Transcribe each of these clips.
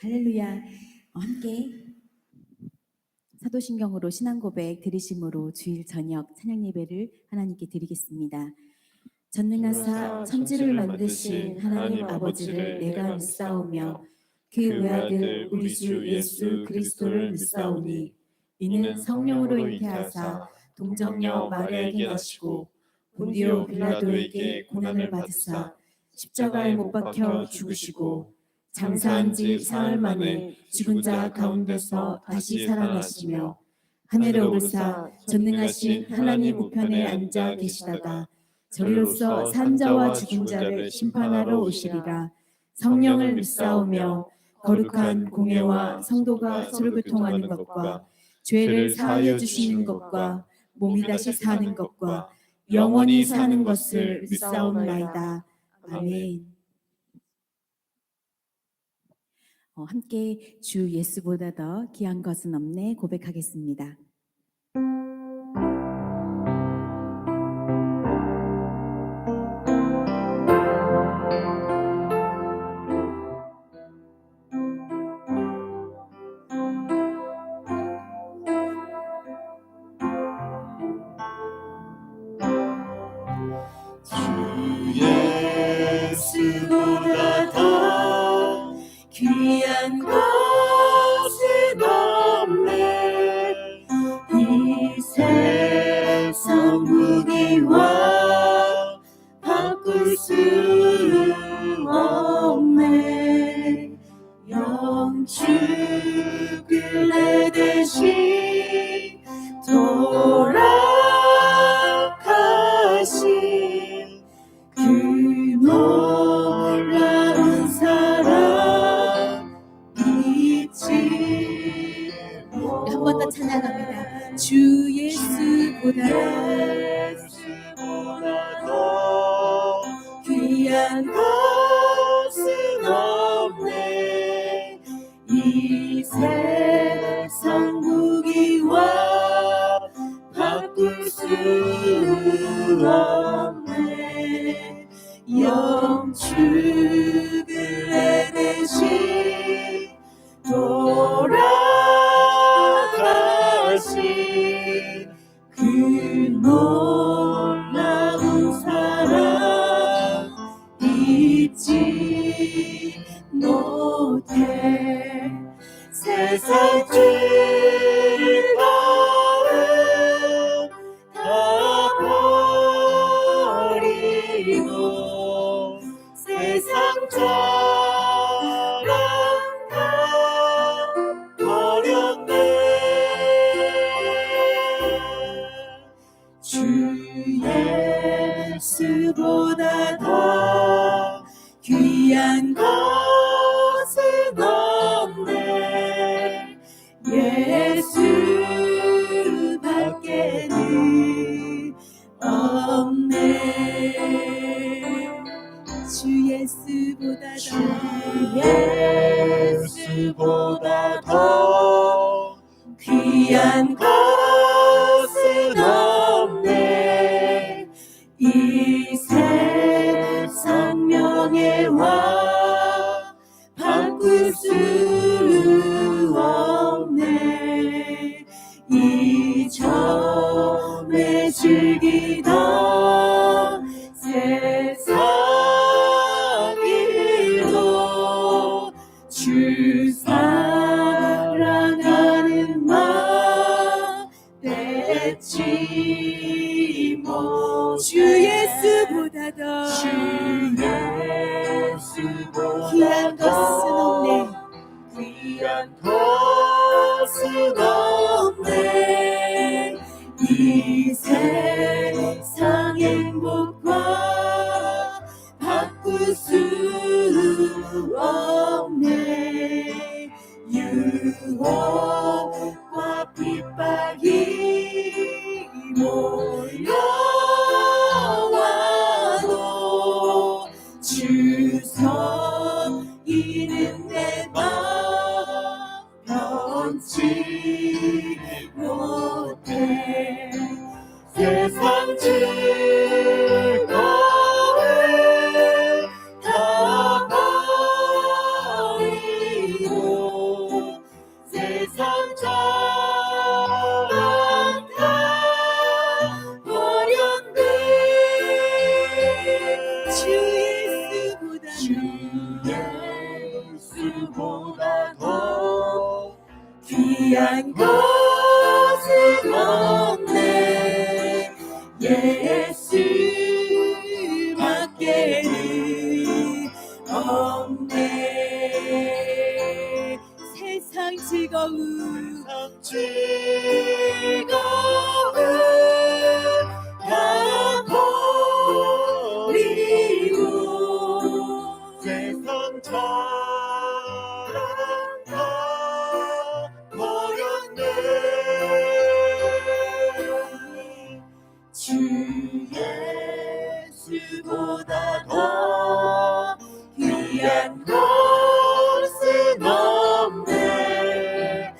할렐루야. 함께 사도신경으로 신앙고백 드리심으로 주일 저녁 찬양 예배를 하나님께 드리겠습니다. 전능하사 천지를 만드신 하나님 아버지를 내가 믿사오며 그 외아들 우리 주 예수 그리스도를 믿사오니 이는 성령으로 잉태하사 동정녀 마리아에게 나시고 본디오 빌라도에게 고난을 받으사 십자가에 못 박혀 죽으시고 장사한 지 사흘 만에 죽은 자 가운데서 다시 살아나시며 하늘에 오르사 전능하신 하나님 우편에 앉아 계시다가 저리로서 산자와 죽은 자를 심판하러 오시리라. 성령을 믿사오며 거룩한 공예와 성도가 서로 교통하는 것과 죄를 사하여 주시는 것과 몸이 다시 사는 것과 영원히 사는 것을 믿사옵나이다. 아멘. 함께 주 예수보다 더 귀한 것은 없네 고백하겠습니다. 예수보다 더 귀한 것은 없네. 이 세상 무기와 바꿀 수 없네. 영축을 내 대신 돌아가신 그 놀라운 사랑 잊지 못. 한 번 더 찬양합니다. 주 예수보다 더 귀한 것은 없네. 이 세상 무기와 바꿀 수 없네. 영축을 내 대신 돌아가신 그 놀라운 사랑 잊지 못해. 세상 죄를 다 버리고 세상 자랑 다 버렸네. 주 예수보다 더 귀한 것은 없네. 예수밖에는 없네. 주 예수보다 더 귀한 것은 없네. 이 세상 명예와 바꿀 수 없네. 이전에 즐기던 세상이도 주 사랑하는 마음 뺏지 못. 주 예수보다 더 귀한 것은 없네. 귀한 것은 없네. 이 세상 행복과 바꿀 수 없네. 유혹과 핍박이 몰려와도 주서 이는 내 마음 변치 못해. 세상 예수보다 더 귀한 것은 없네. 예수밖에는 없네. 세상 즐거움 다 버리고 세상 자랑 다 버렸네. 주 예수보다 더 귀한 것은 없네.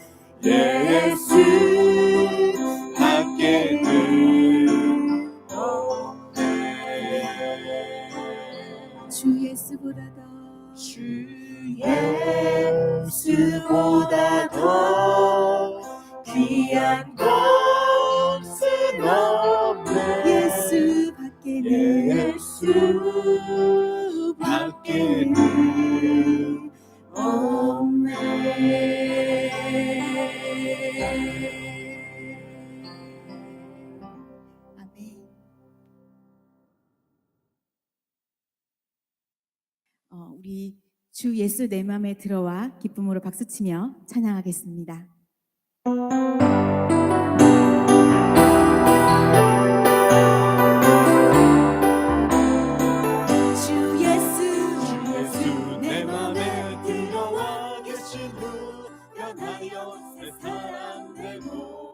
예수밖에는 없네. 주 예수보다 더 주 예수보다 더 귀한 것은 없네. 예수밖에는 없네. 아멘. 우리 주 예수 내 맘에 들어와 기쁨으로 박수치며 찬양하겠습니다. 주 예수 내 맘에 들어와 계신 후 변하여 새 사람 되고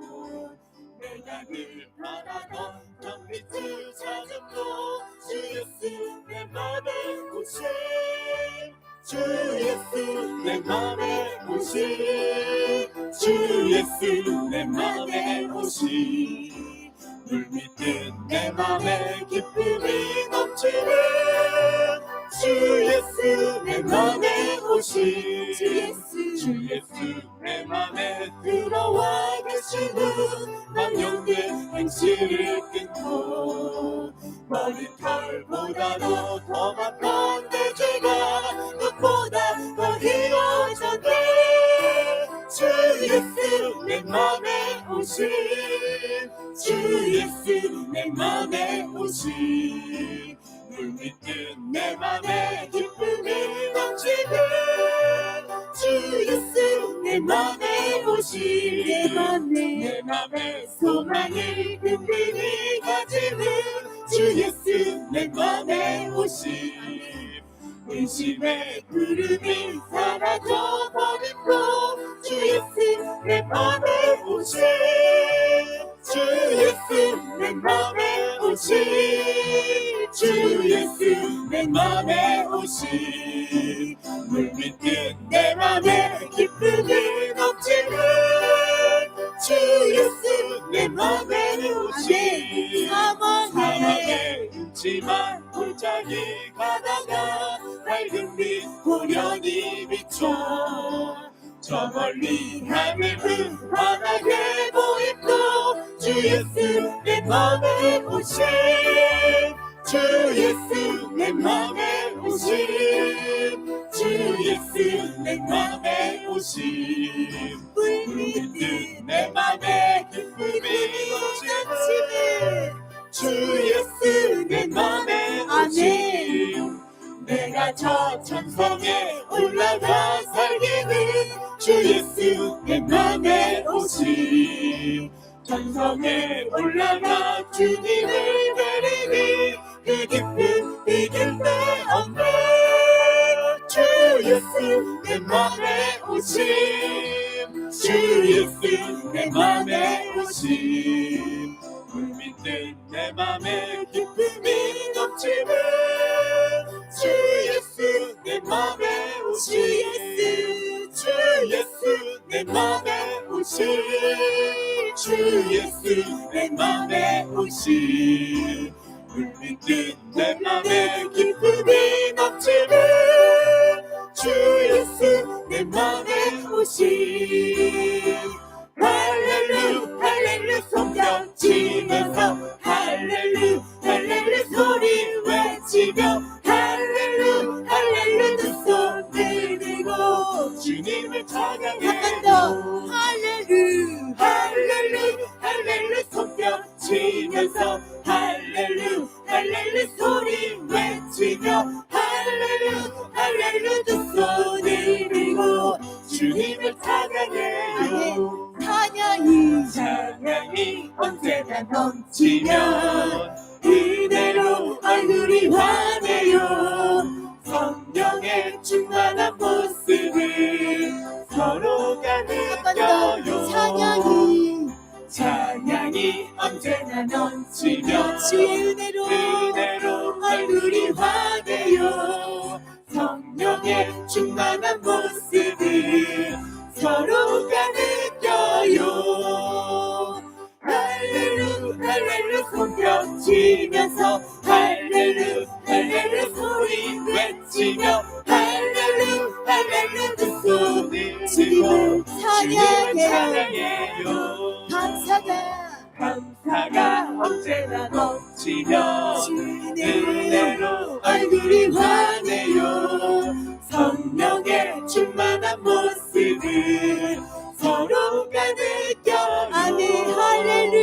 내가 늘 바라던 빛을 찾았고 주 예수 내 맘에 오신 주 예수 내 맘에 오신 주 예수 내 맘에 오신 물밑은 내 맘에 기쁨이 넘치는 주 예수 내 맘에 오신 주 예수 내 맘에 들어와 계신 후 만영의 행실을 끊고 머리털보다도 더 많던 내 죄가 눈보다 더 희어졌네. 주 예수 내 맘에 오신 주 예수 내 맘에 오신 물밑은 내 맘에 기쁨이 넘치는 주 예수 내 맘에 오신 내 맘에 소망을 든든히 가지는 주 예수 내 맘에 오신 의심의 구름이 사라져 버리고 주 예수 내 맘에 오신 주 예수 내 맘에 오신 주 예수 내 맘에 오신 물밑은 내 맘에 기쁨이 넘치는 주 예수 내 맘에 오신 사망의 음침한 골짜기 가다가 밝은 빛 호련히 비춰 저 멀리 하늘은 환하게 보이고 주 예수 내 맘에 오신 주 예수 내 맘에 오신 주 예수 내 맘에 오신 물밑은 내 맘에 기쁨이 넘치는 주 예수 내 맘에 오신 내가 저 천성에 올라가 살기는 주 예수 내 맘에 오신 천성에 올라가 주님을 뵈리니 그 기쁨 이길 데 없네. 주 예수 내 맘에 오신 주 예수 내 맘에 오신 물밑은 내 맘에 기쁨이 넘치는 주 예수 내 맘에 오신 주 예수 내 맘에 오신 주 예수 내 맘에 오신 물밑은 내 맘에 기쁨이 넘치는 주 예수 내 맘에 오신 할렐루 할렐루 손뼉 치면서 할렐루 할렐루 소리 외치며 할렐루 할렐루 두 손 들고 주님을 찬양해. 한 번 더 할렐루 할렐루 할렐루 손뼉 치면서 할렐루 할렐루 소리 외치며 할렐루 할렐루 두 손을 들고 주님을 찬양해요. 찬양이 언제나 넘치면 그대로 얼굴이 환해요. 성령의 충만한 모습을 서로가 느껴요. 찬양이 언제나 넘치면 주의 은혜로 얼굴이 환해요. 성령의 충만한 모습을 서로가 느껴요. 할렐루 할렐루 손뼉 치면서 할렐루 할렐루 소리 외치며 할렐루 할렐루 두 손을 들고 주님을 찬양해요. 감사가 언제나 넘치며 은혜로 얼굴이 환해요. 성령의 충만한 모습을 서로가 느껴요. 아멘 할렐루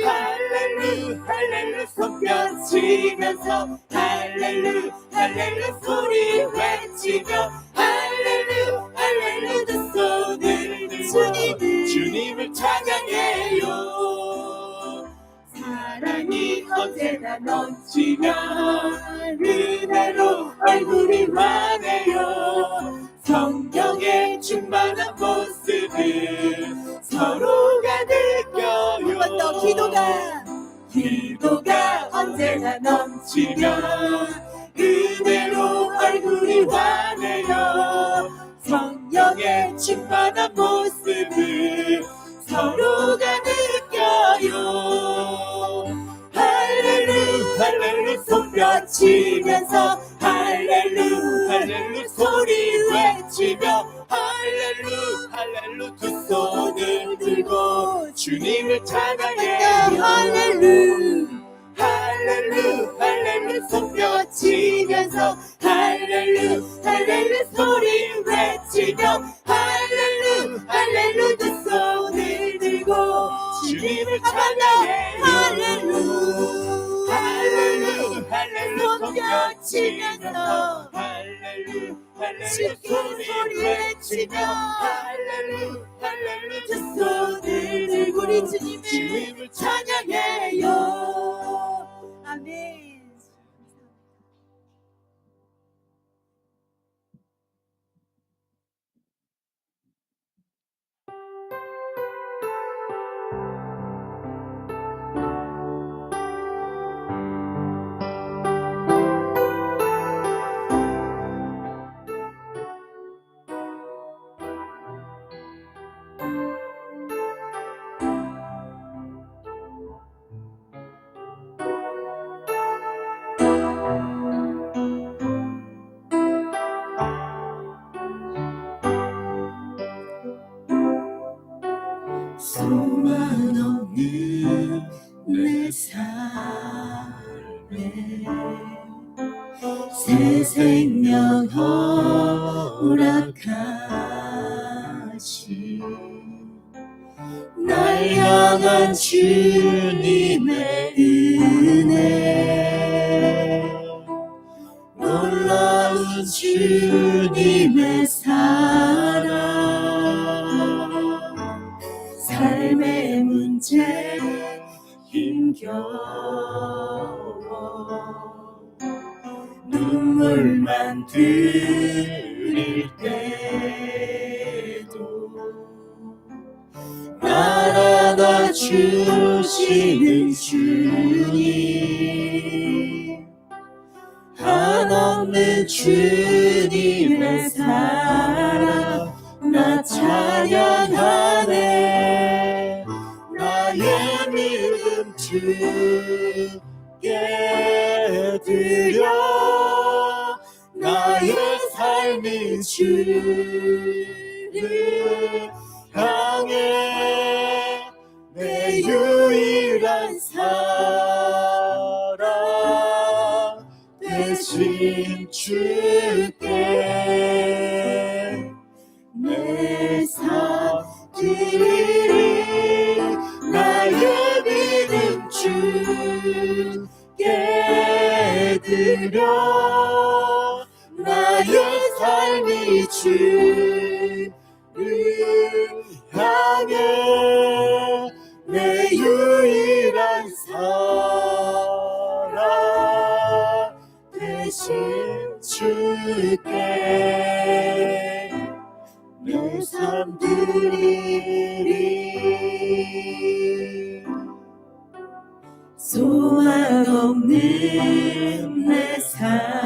할렐루 할렐루 손뼉 치면서 할렐루 할렐루 소리 외치며 할렐루 할렐루 두 손을 들고 주님을 찬양해요. 사랑이 언제나 넘치면 은혜로 얼굴이 환해요. 성경의 충만한 모습을 서로가 느껴요. 한 번 더 기도가 언제나 넘치면 은혜로 얼굴이 환해요. 성령의 충만한 모습을 서로가 느껴요. 할렐루 할렐루 손뼉 치면서 할렐루 할렐루 소리 외치며 할렐루 할렐루 두 손을 들고 주님을 찬양해요. 할렐루 할렐루 할렐루 손뼉 치면서 할렐루 할렐루 소리 외치며 할렐루 할렐루 두 손을 들고 주님을 찬양해요. 할렐루 할렐루 할렐루 손뼉 치면서 치면서 할렐루 할렐루 쉽게 소리 외치며 할렐루 할렐루 두 손을 들고 우리 주님을 주님을 찬양해요. 아멘. 수만 없는 내 삶에 새 생명 허락하시 날 향한 주님의 은혜 놀라운 주님의 사랑 삶의 문제 힘겨워 눈물만 들릴 때도 날 안아주시는 주님 한없는 주님의 사랑 나 찬양하네 나의 믿음 주께 드려 나의 삶이 주를 향해 내 유일한 사랑 대신 주께 주를 향해 내 유일한 사랑 대신 주께 내 삶 드리리. 소망 없는 내 삶에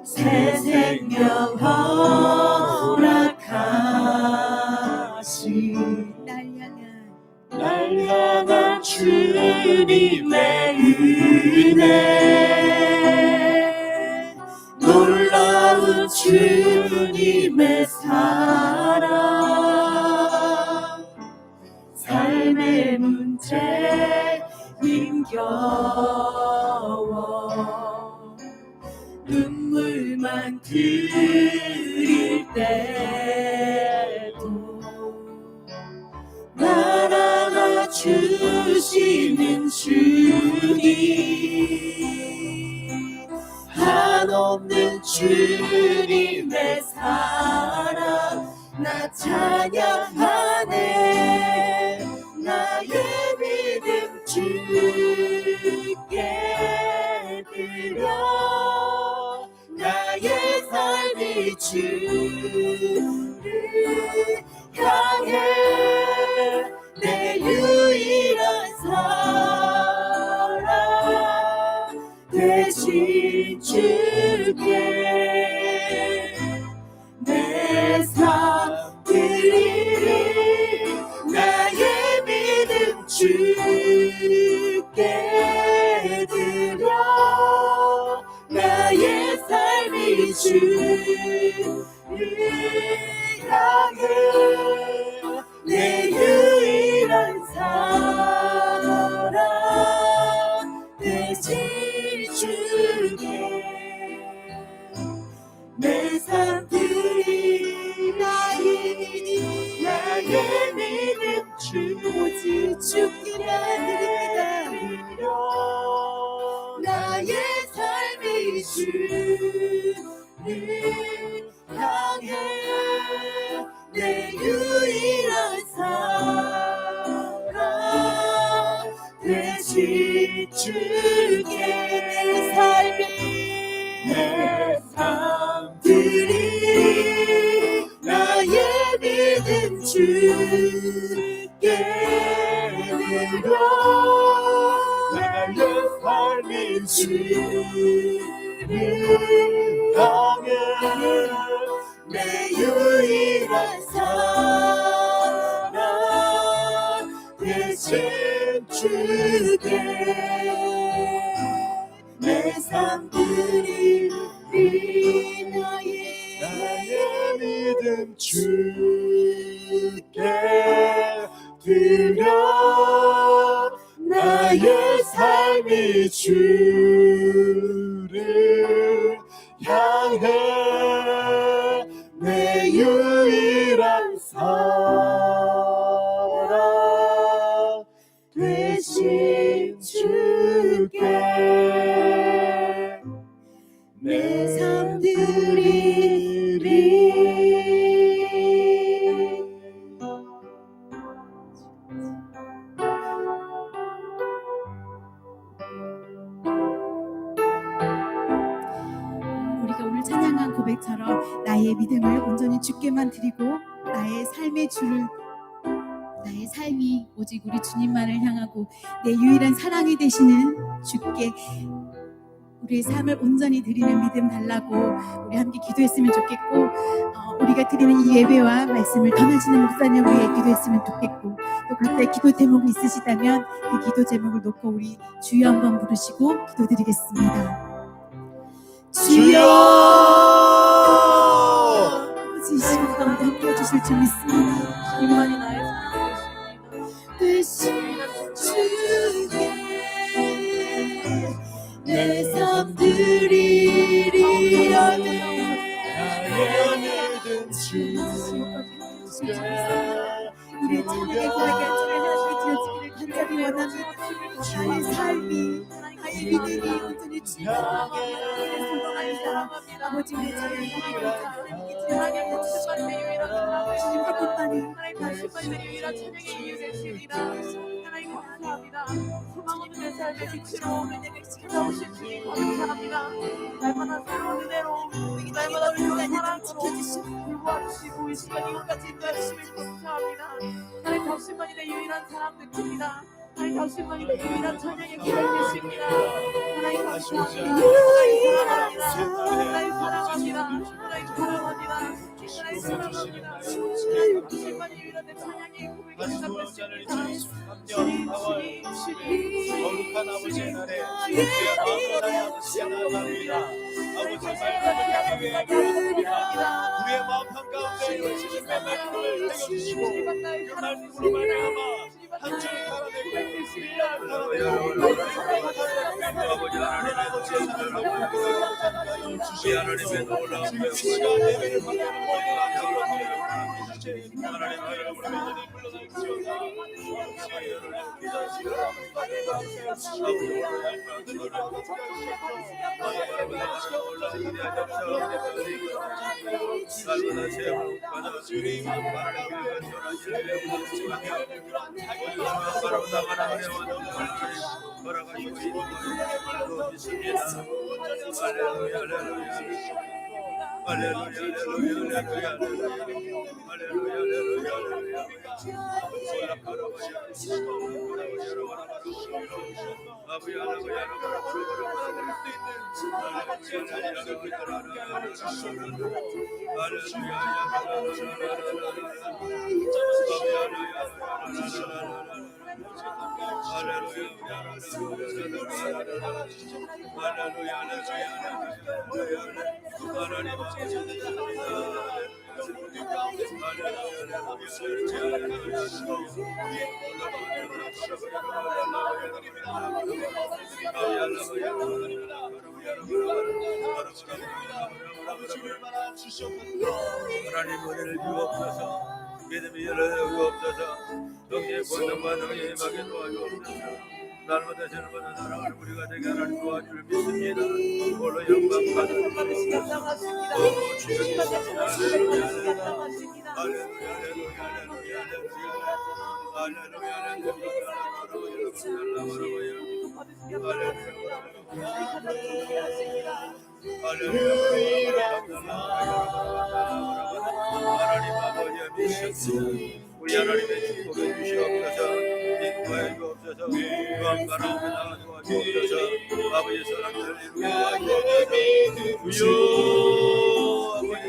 새 생명 허락하신 날 향한 주님의 은혜, 놀라운 주님의 사랑, 삶의 문제 힘겨워 눈물만 흘릴 때도 날 안아주시는 주님, 한없는 주님의 사랑 나 찬양하네. 나의 믿음 주께 드려, 나의 삶이 주를 향해 내 유일한 사랑 대신 주께 내 삶 드리리. 나의 믿음 주께 드려, 나의 삶이 주를 향해 내 유일한 사랑 대신 주께 내 삶 드리. 나의 믿음 주 오직 주께만 드립니다. 나의 삶이 주를 향해 내 유일한 사랑 대신 주께 내 삶이 내 삶 드리. 나의 믿음 주께 드려, 나의 삶이 주를 향해 내 유일한 사랑 대신 주께 내 삶 드리리. 나의 믿음 주께 드려, 나의 삶이 주를 향해 내 유일한 사랑 되신 주께 내 삶 드리리. 우리가 오늘 찬양한 고백처럼 나의 믿음을 온전히 주께만 드리고 나의 삶의 주를, 나의 삶이 오직 우리 주님만을 향하고 내 유일한 사랑이 되시는 주께 우리의 삶을 온전히 드리는 믿음 달라고 우리 함께 기도했으면 좋겠고, 우리가 드리는 이 예배와 말씀을 전하시는 목사님 위해 기도했으면 좋겠고, 또 그때 기도 제목이 있으시다면 그 기도 제목을 놓고 우리 주여 한번 부르시고 기도드리겠습니다. 주여 아버지, 이 시간 가운데 함께 해주실 줄 믿습니다. 주님만이 나의 되신 주께 내 삶 드리리. 나의 믿음 주께 우리의 찬양의 고백에 하나님께 드려지기를 간절히 원합니다. 나의 삶이, 나의 믿음이 온전히 주님 사랑합니다. 아버지 우리 찬양합니다. 주님 한 하나님 당신만이 내 유일한 찬양의 이유 되십니다. 하나님 감사합니다. 소망 없는 내 삶의 빛으로 찾아오신 주님 감사합니다. 날마다 새로운 은혜로 날마다 새로운 사랑으로 불구하시고 이 시간 이것까지 인도하심을 감사합니다. 하나님 당신만이 내 유일한 사랑 되십니다. 하나님 당신만이 내 유일한 찬양의 기회 되십니다. 하나님 감사합니다. 하나님 사랑합니다. 하나님 사랑합니다. 하나님 사랑합니다. 당신만이 유일한 내 찬양의 고백을 시작했습니다. 주님 거룩한 아버지의 날에 주의 마음을 아버지 나갑니다. 아버지 말씀을 향해 기도합니다. 우리의 마음 한가운데 이루어지신 말씀을 내려주시고 그 말씀으로 말미암아 한 줄을 갈아내고 밀라를 갈아내고 아버지 하나님의 찬을 먹고 주시 하나님의 놀라운 시간 예배를 받는 모든 하나님 주시옵소서. 하나님 물러나시옵소서. 하나님 은혜를 주옵소서. 믿음이 열어주옵소서. 정의의 권능과 능력이 임하게 도와주옵소서. 날마다 저날마다 사랑을 우리가 되게 하나님 도와줄 믿습니다. 홀로 영광 받으옵소서. 주여 할렐루야 하나님 아버지의 믿습니다. 우리 하나님의 축복해 주시옵소서. 인도해 주옵소서. 유한 바람에 나가 도와주옵소서. 아버지의 사랑을 이루게 도와주옵소서. 주여 아버지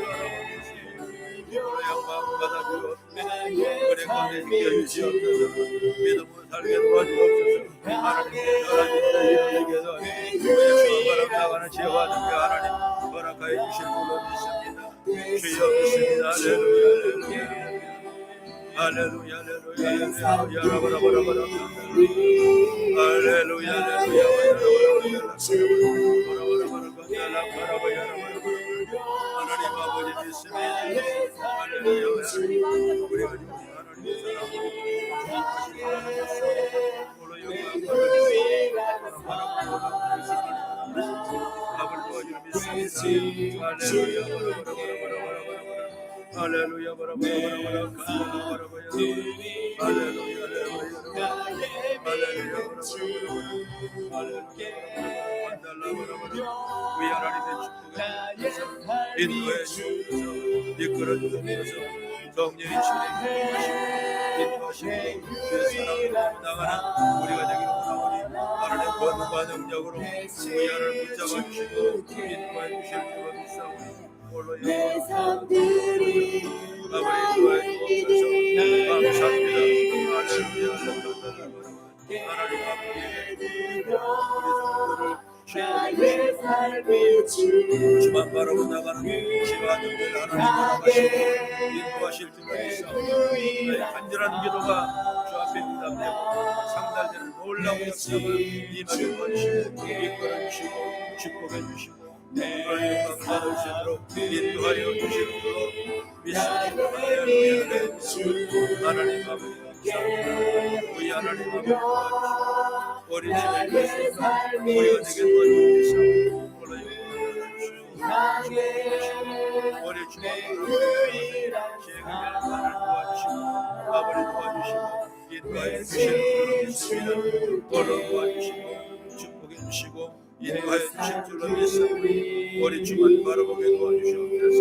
영광 받아주옵소서. 은혜 가운데 지켜주시옵소서. 믿음으로 살게 도와주옵소서. 하나님의 사랑을 이루게 도와주옵소서. 유한 바람 나가는 지혜와 능력 하나님 허락하여 주실 줄로 믿습니다. 주여 믿습니다. 할렐루야 할렐루야 할렐루야 할렐루야 하나님 아버지 믿습니다. 할렐루야 우리가 하나님 사랑하고 도와주는 믿습니다. 할렐루야 바라바라바라바라 할렐루야 우리 하나님의 축복에 인도해 주옵소서. 이끌어 주옵소서. 성령의 진행하시고 인도하시고 주의 사랑으로 나가는 우리가 되기를 원하오니 하나님의 권능과 능력으로 우리 하나님을 붙잡아 주시고 인도해 주실 줄로 믿사오니 내 삶들이 아버지 도와주옵소서. 감사합니다. 하나님 아버지 나의 삶을 주만 바라보 나가는 기와 능력을 하나님 인도하실 줄로 믿사오니 나의 간절한 기도가 주 앞에 응답되고 상달되는 놀라운 역사가 임하게 도와주시고 이끌어주시고 축복해 주시고 하나님 받으시도록 인도하여 주시는 줄로 믿습니다. 하나님 아버지 감사합니다. 우리 하나님 아버지 어린이를 위해서 우리가 되게 도와주시옵소서. 우리 주님 기획을 도와주시고 아버지 도와주시고 인도하여 주실 줄로 믿습니다. 오늘 도와주시고 축복해 주시고 인도하여 주실 줄로 믿습니다. 우리 주만 바라보게 도와주시옵소서.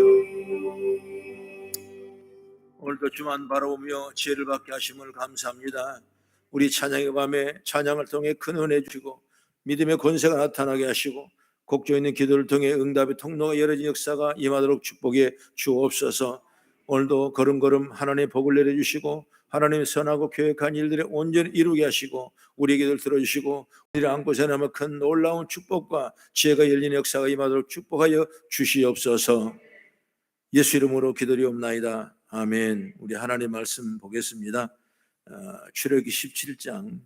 오늘도 주만 바라보며 지혜를 받게 하심을 감사합니다. 우리 찬양의 밤에 찬양을 통해 큰 은혜 주시고 믿음의 권세가 나타나게 하시고 곡조 있는 기도를 통해 응답의 통로가 열어진 역사가 임하도록 축복해 주옵소서. 오늘도 걸음걸음 하나님의 복을 내려주시고 하나님의 선하고 계획한 일들을 온전히 이루게 하시고 우리 기도를 들어주시고 우리를 안고 전하며 큰 놀라운 축복과 지혜가 열린 역사가 임하도록 축복하여 주시옵소서. 예수 이름으로 기도리옵나이다. 아멘. 우리 하나님 말씀 보겠습니다. 출애굽기 17장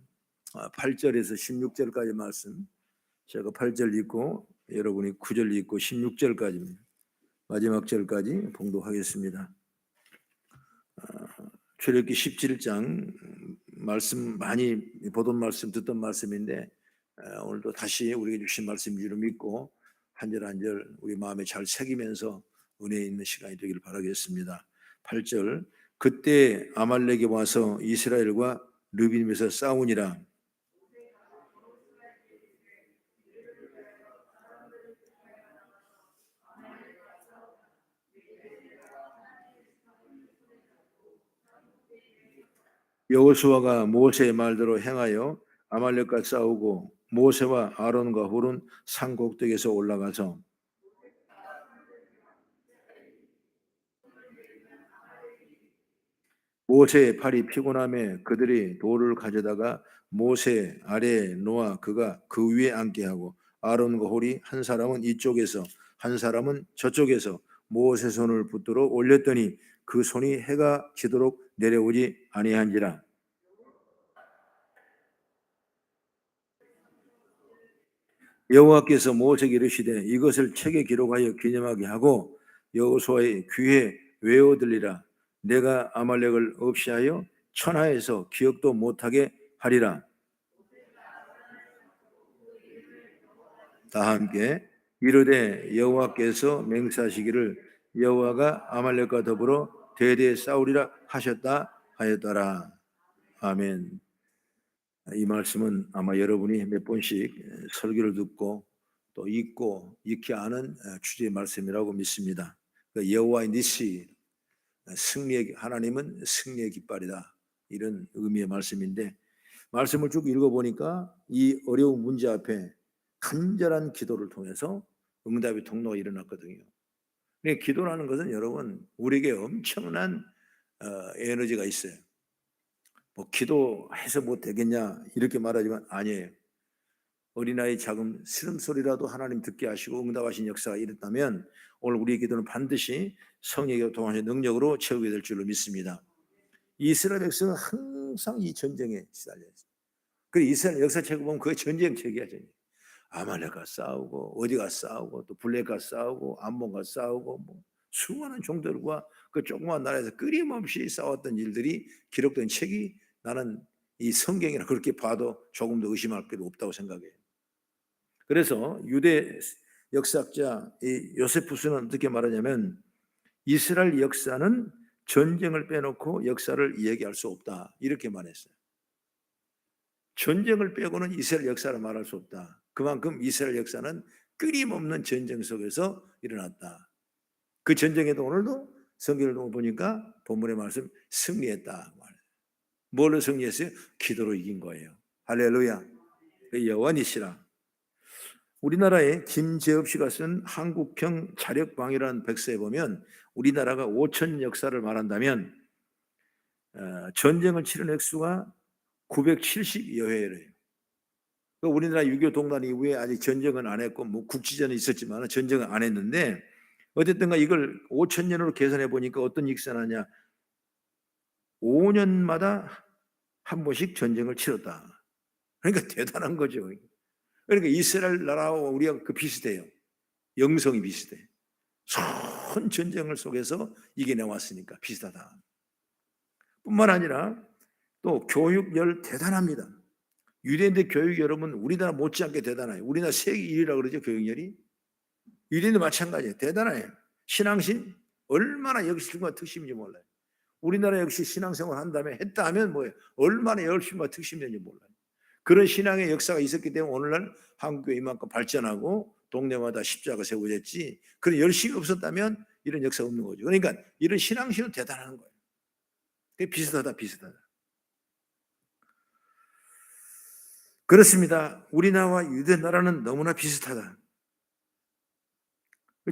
8절에서 16절까지 말씀, 제가 8절 읽고 여러분이 9절 읽고 16절까지입니다. 마지막 절까지 봉독하겠습니다. 출애굽기 17장 말씀 많이 보던 말씀 듣던 말씀인데 오늘도 다시 우리에게 주신 말씀인 줄 믿고 한 절 한 절 우리 마음에 잘 새기면서 은혜 있는 시간이 되기를 바라겠습니다. 8절 그때 아말렉이 와서 이스라엘과 르비딤에서 싸우니라. 여호수아가 모세의 말대로 행하여 아말렉과 싸우고 모세와 아론과 훌은 산 꼭대기에서 올라가서 모세의 팔이 피곤함에 그들이 돌을 가져다가 모세 아래에 놓아 그가 그 위에 앉게 하고 아론과 홀이 한 사람은 이쪽에서 한 사람은 저쪽에서 모세 손을 붙들어 올렸더니 그 손이 해가 지도록 내려오지 아니한지라. 여호와께서 모세에게 이르시되 이것을 책에 기록하여 기념하게 하고 여호수아의 귀에 외워 들리라. 내가 아말렉을 없이하여 천하에서 기억도 못하게 하리라. 다 함께 이르되 여호와께서 맹세하시기를 여호와가 아말렉과 더불어 대대 싸우리라 하셨다 하였더라. 아멘. 이 말씀은 아마 여러분이 몇 번씩 설교를 듣고 또 읽고 익히 아는 주제의 말씀이라고 믿습니다. 여호와의 니시, 승리의 하나님은 승리의 깃발이다, 이런 의미의 말씀인데 말씀을 쭉 읽어보니까 이 어려운 문제 앞에 간절한 기도를 통해서 응답의 통로가 일어났거든요. 근데 기도라는 것은 여러분 우리에게 엄청난 에너지가 있어요. 뭐 기도해서 뭐 되겠냐 이렇게 말하지만 아니에요. 어린아이 작은 시름소리라도 하나님 듣게 하시고 응답하신 역사가 일어났다면 오늘 우리의 기도는 반드시 성령의 통하신 능력으로 채우게 될 줄로 믿습니다. 이스라엘 백성은 항상 이 전쟁에 시달려 있어요. 그리고 이스라엘 역사책을 보면 그게 전쟁책이야. 아말렉과 싸우고 어디가 싸우고 또 블레가 싸우고 암몬과 싸우고 뭐 수많은 종들과 그 조그만 나라에서 끊임없이 싸웠던 일들이 기록된 책이 나는 이 성경이라 그렇게 봐도 조금 더 의심할 필요 없다고 생각해요. 그래서 유대 역사학자 이 요세푸스는 어떻게 말하냐면 이스라엘 역사는 전쟁을 빼놓고 역사를 이야기할 수 없다, 이렇게 말했어요. 전쟁을 빼고는 이스라엘 역사를 말할 수 없다. 그만큼 이스라엘 역사는 끊임없는 전쟁 속에서 일어났다. 그 전쟁에도 오늘도 성경을 보니까 본문의 말씀 승리했다. 뭘로 승리했어요? 기도로 이긴 거예요. 할렐루야. 여호와니시라. 우리나라에 김재엽 씨가 쓴 한국형 자력방이라는 백서에 보면 우리나라가 5천 역사를 말한다면 전쟁을 치른 횟수가 970여 회래요. 우리나라 6.25 동란 이후에 아직 전쟁은 안 했고 뭐 국지전은 있었지만 전쟁은 안 했는데 어쨌든가 이걸 5,000년으로 계산해 보니까 어떤 익산하냐, 5년마다 한 번씩 전쟁을 치렀다. 그러니까 대단한 거죠. 그러니까 이스라엘 나라와 우리가 그 비슷해요. 영성이 비슷해. 큰 전쟁을 속에서 이겨내왔으니까 비슷하다. 뿐만 아니라 또 교육열 대단합니다. 유대인들 교육 여러분 우리나라 못지않게 대단해요. 우리나라 세계 1위라고 그러죠. 교육열이. 유대인도 마찬가지예요. 대단해요. 신앙심 얼마나 역심과 특심인지 몰라요. 우리나라 역시 신앙생활 한 다음에 했다 하면 뭐예요? 얼마나 열심과 특심인지 몰라요. 그런 신앙의 역사가 있었기 때문에 오늘날 한국교회 이만큼 발전하고 동네마다 십자가 세워졌지, 그런 열심이 없었다면 이런 역사가 없는 거죠. 그러니까 이런 신앙심은 대단한 거예요. 비슷하다. 그렇습니다. 우리나라와 유대 나라는 너무나 비슷하다.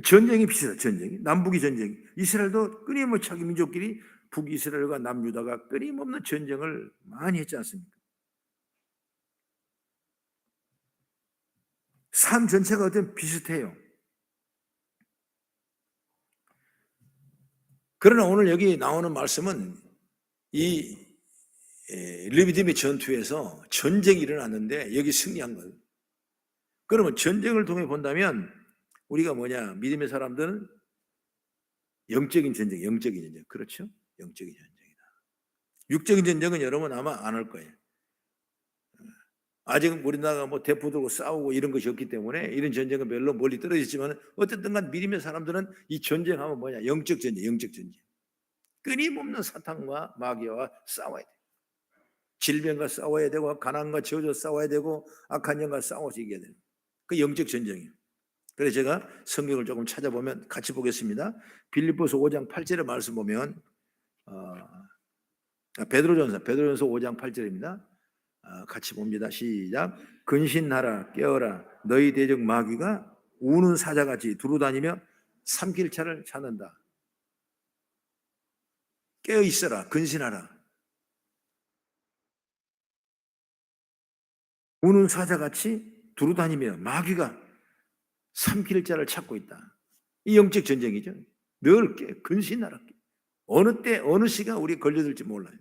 전쟁이 비슷하다. 전쟁이 남북이 전쟁. 이스라엘도 끊임없이 자기 민족끼리 북이스라엘과 남유다가 끊임없는 전쟁을 많이 했지 않습니까? 삶 전체가 어떤 비슷해요. 그러나 오늘 여기 나오는 말씀은 이 르비딤의 전투에서 전쟁이 일어났는데 여기 승리한 거예요. 그러면 전쟁을 통해 본다면 우리가 믿음의 사람들은 영적인 전쟁, 그렇죠? 영적인 전쟁이다. 육적인 전쟁은 여러분 아마 안 할 거예요. 아직은 우리나라가 대포 들고 싸우고 이런 것이 없기 때문에 이런 전쟁은 별로 멀리 떨어졌지만 어쨌든 간 믿음의 사람들은 이 전쟁하면 영적 전쟁. 끊임없는 사탄과 마귀와 싸워야 돼. 질병과 싸워야 되고, 가난과 저주와 싸워야 되고, 악한 영과 싸워서 이겨야 돼요. 그 영적 전쟁이에요. 그래서 제가 성경을 조금 찾아보면 같이 보겠습니다. 빌립보서 5장 8절의 말씀 보면 베드로전서 5장 8절입니다. 같이 봅니다. 시작. 근신하라, 깨어라. 너희 대적 마귀가 우는 사자같이 두루다니며 삼킬 차를 찾는다. 깨어 있어라, 근신하라. 우는 사자같이 두루다니며 마귀가 삼킬 자를 찾고 있다. 이 영적 전쟁이죠. 늘 근신하라. 어느 때 어느 시간 우리 걸려들지 몰라요.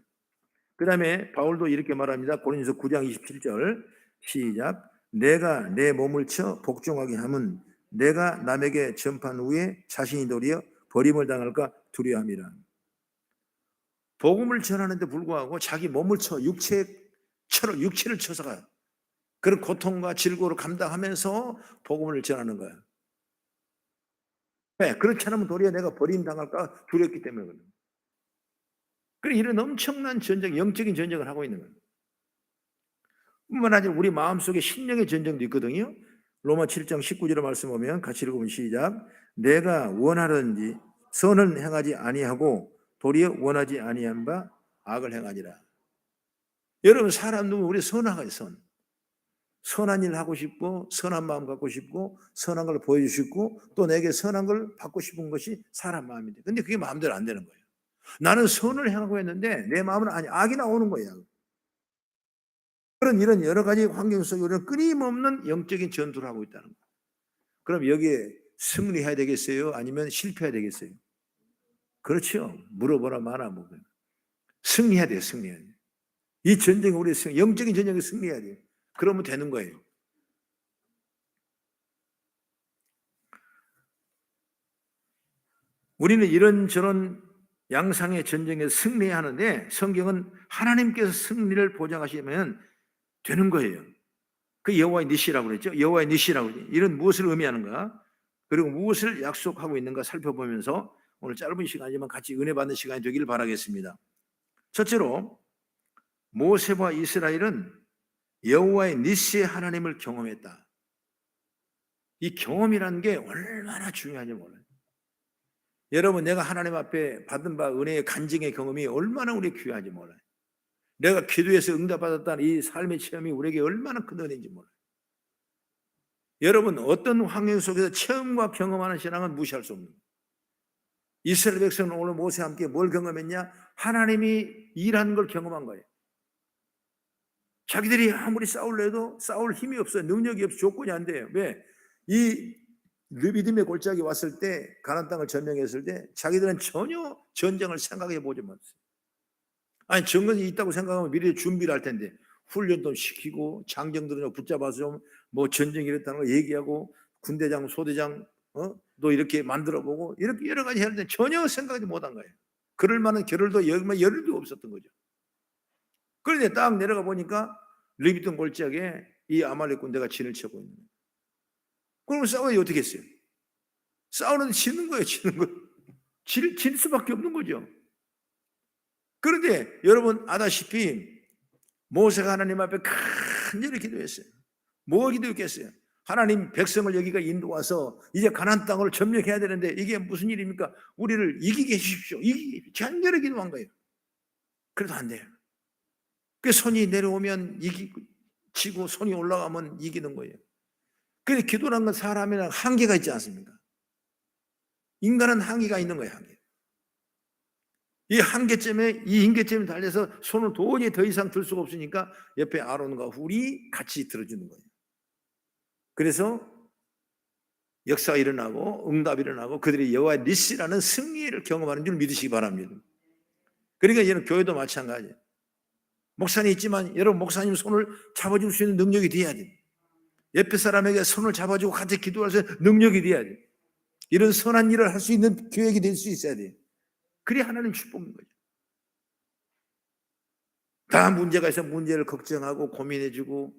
그 다음에 바울도 이렇게 말합니다. 고린도서 9장 27절 시작. 내가 내 몸을 쳐 복종하게 함은 내가 남에게 전파한 후에 자신이 도리어 버림을 당할까 두려워함이라. 복음을 전하는데 불구하고 자기 몸을 쳐 육체를 쳐서가 그런 고통과 질고를 감당하면서 복음을 전하는 거야. 왜? 그렇지 않으면 도리어 내가 버림당할까 두렵기 때문에 그래요. 그래 이런 엄청난 전쟁, 영적인 전쟁을 하고 있는 거예요. 뿐만 아니라 우리 마음속에 신령의 전쟁도 있거든요. 로마 7장 19절의 말씀 보면 같이 읽으면 시작. 내가 원하든지 선을 행하지 아니하고 도리어 원하지 아니한 바 악을 행하니라. 여러분 사람 누구 우리 선하가요. 선한 일 하고 싶고 선한 마음 갖고 싶고 선한 걸 보여주고 싶고 또 내게 선한 걸 받고 싶은 것이 사람 마음인데 근데 그게 마음대로 안 되는 거예요. 나는 선을 행하고 했는데 내 마음은 악이 나오는 거예요. 이런 여러 가지 환경 속에 우리는 끊임없는 영적인 전투를 하고 있다는 거예요. 그럼 여기에 승리해야 되겠어요? 아니면 실패해야 되겠어요? 그렇죠. 물어보라 마나 승리해야 돼요. 승리해야 돼요. 이 전쟁에 우리 영적인 전쟁에 승리해야 돼요. 그러면 되는 거예요. 우리는 이런저런 양상의 전쟁에 승리해야 하는데 성경은 하나님께서 승리를 보장하시면 되는 거예요. 그 여호와의 니시라고 그랬죠. 여호와의 니시라고 그랬죠. 이런 무엇을 의미하는가? 그리고 무엇을 약속하고 있는가 살펴보면서 오늘 짧은 시간이지만 같이 은혜 받는 시간이 되기를 바라겠습니다. 첫째로 모세와 이스라엘은 여호와의 니시의 하나님을 경험했다. 이 경험이라는 게 얼마나 중요한지 몰라요. 여러분 내가 하나님 앞에 받은 바 은혜의 간증의 경험이 얼마나 우리 귀한지 몰라요. 내가 기도해서 응답받았다는 이 삶의 체험이 우리에게 얼마나 큰 은혜인지 몰라요. 여러분 어떤 환경 속에서 체험과 경험하는 신앙은 무시할 수 없는 거예요. 이스라엘 백성은 오늘 모세와 함께 뭘 경험했냐? 하나님이 일하는 걸 경험한 거예요. 자기들이 아무리 싸울래도 싸울 힘이 없어요. 능력이 없어. 조건이 안 돼요. 왜? 이 르비딤의 골짜기 왔을 때 가나안 땅을 점령했을 때 자기들은 전혀 전쟁을 생각해 보지 못했어요. 아니 정권이 있다고 생각하면 미리 준비를 할 텐데 훈련도 시키고 장정들은 붙잡아서 뭐 전쟁이 이랬다는 걸 얘기하고 군대장 소대장 또 이렇게 만들어보고 이렇게 여러 가지 해야 되는데 전혀 생각하지 못한 거예요. 그럴 만한 겨를도 열일도 없었던 거죠. 그런데 딱 내려가 보니까 르비돈 골짜기에 이 아말렉 군대가 진을 치고 있는 거예요. 그러면 싸워야 어떻게 했어요? 싸우는데 지는 거예요. 지는 거. 질 수밖에 없는 거죠. 그런데 여러분 아다시피 모세가 하나님 앞에 간절히 기도했어요. 뭐 기도했겠어요? 하나님 백성을 여기가 인도와서 이제 가나안 땅을 점령해야 되는데 이게 무슨 일입니까? 우리를 이기게 해주십시오. 이기게 간절히 기도한 거예요. 그래도 안 돼요. 그 손이 내려오면 이기고 지고 손이 올라가면 이기는 거예요. 그래 기도란 건 사람이랑 한계가 있지 않습니까? 인간은 한계가 있는 거예요. 한계. 이 한계점에 이 인계점에 달려서 손을 도저히 더 이상 들 수가 없으니까 옆에 아론과 훌이 같이 들어주는 거예요. 그래서 역사가 일어나고 응답이 일어나고 그들이 여호와의 니시라는 승리를 경험하는 줄 믿으시기 바랍니다. 그러니까 이제는 교회도 마찬가지예요. 목사님 있지만 여러분 목사님 손을 잡아줄 수 있는 능력이 돼야 돼요. 옆에 사람에게 손을 잡아주고 같이 기도할 수 있는 능력이 돼야 돼요. 이런 선한 일을 할 수 있는 교역이 될 수 있어야 돼요. 그래야 하나님 축복인 거죠. 다 문제가 있어 문제를 걱정하고 고민해주고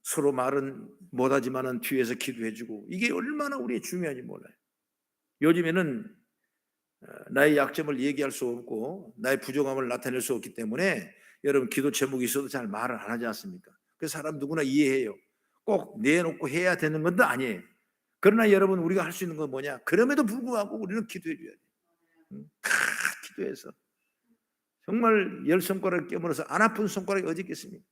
서로 말은 못하지만은 뒤에서 기도해주고 이게 얼마나 우리의 중요한지 몰라요. 요즘에는 나의 약점을 얘기할 수 없고 나의 부족함을 나타낼 수 없기 때문에 여러분 기도 제목이 있어도 잘 말을 안 하지 않습니까? 그 사람 누구나 이해해요. 꼭 내놓고 해야 되는 것도 아니에요. 그러나 여러분 우리가 할 수 있는 건 뭐냐? 그럼에도 불구하고 우리는 기도해 줘야 돼요. 기도해서 정말 10손가락을 깨물어서 안 아픈 손가락이 어디 있겠습니까?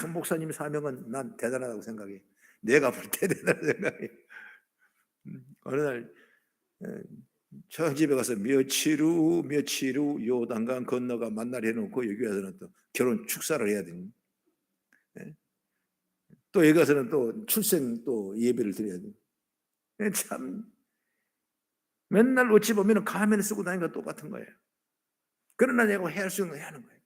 참 목사님 사명은 난 대단하다고 생각해. 내가 볼 때 대단하다고 생각해. 어느 날 저 집에 가서 며칠 후 요단강 건너가 만날 해놓고 여기 와서는 또 결혼 축사를 해야 되니 또 여기 가서는 또 출생 또 예배를 드려야 돼. 참 맨날 어찌 보면 가면을 쓰고 다니는 거 똑같은 거예요. 그러나 내가 해야 할 수 있는 거 해야 하는 거예요.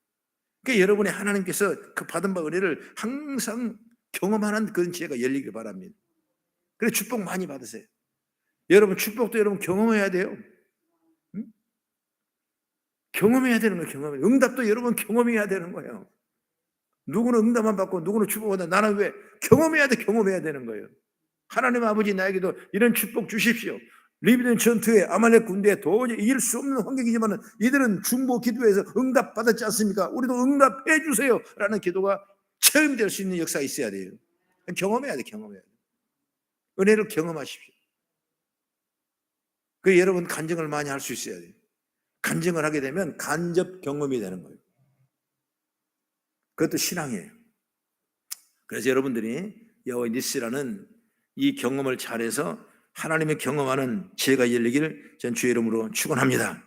그러니까 여러분의 하나님께서 그 받은 바 은혜를 항상 경험하는 그런 지혜가 열리길 바랍니다. 그래서 축복 많이 받으세요. 여러분 축복도 여러분 경험해야 돼요. 응? 경험해야 되는 거예요. 응답도 여러분 경험해야 되는 거예요. 누구는 응답만 받고 누구는 축복받아. 나는 왜? 경험해야 되는 거예요. 하나님 아버지 나에게도 이런 축복 주십시오. 르비돈 전투에 아말렉 군대에 도저히 이길 수 없는 환경이지만 이들은 중보 기도에서 응답 받았지 않습니까? 우리도 응답해 주세요 라는 기도가 체험될 수 있는 역사가 있어야 돼요. 경험해야 돼. 은혜를 경험하십시오. 그 여러분 간증을 많이 할 수 있어야 돼요. 간증을 하게 되면 간접 경험이 되는 거예요. 그것도 신앙이에요. 그래서 여러분들이 여호와 니시라는 이 경험을 잘해서 하나님의 경험하는 지혜가 열리기를 전 주의 이름으로 축원합니다.